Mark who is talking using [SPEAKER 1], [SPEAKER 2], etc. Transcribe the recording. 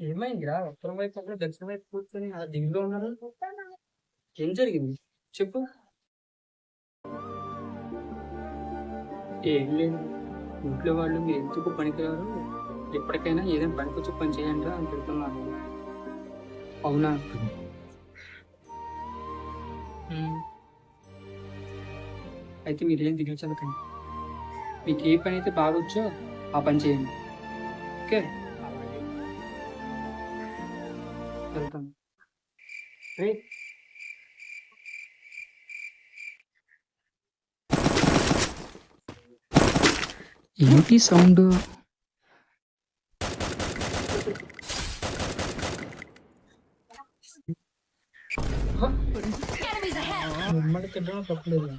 [SPEAKER 1] ఏమైందిరా ఉత్తరం వైపు ఒకరు దక్షిణ వైపు కూర్చొని ఆ దిగులో ఉన్నారు. ఏం జరిగింది చెప్పు. ఏం లేదు, ఇంట్లో వాళ్ళు మీరు ఎందుకు పనికిరారు, ఎప్పటికైనా ఏదైనా పనికొచ్చి పని చేయండి అని పెడుతున్నాను. అవునా? ఉమ్, అయితే మీరేం దిగులు చెందకండి. మీకు ఏ పని అయితే బాగా వచ్చో ఆ పని చేయండి. ఓకే, వెళ్తాను. రే, ఏంటి సౌండ్?
[SPEAKER 2] Enemies ahead!
[SPEAKER 1] మిమ్మల్ని తిట్టడం తప్పలేదు.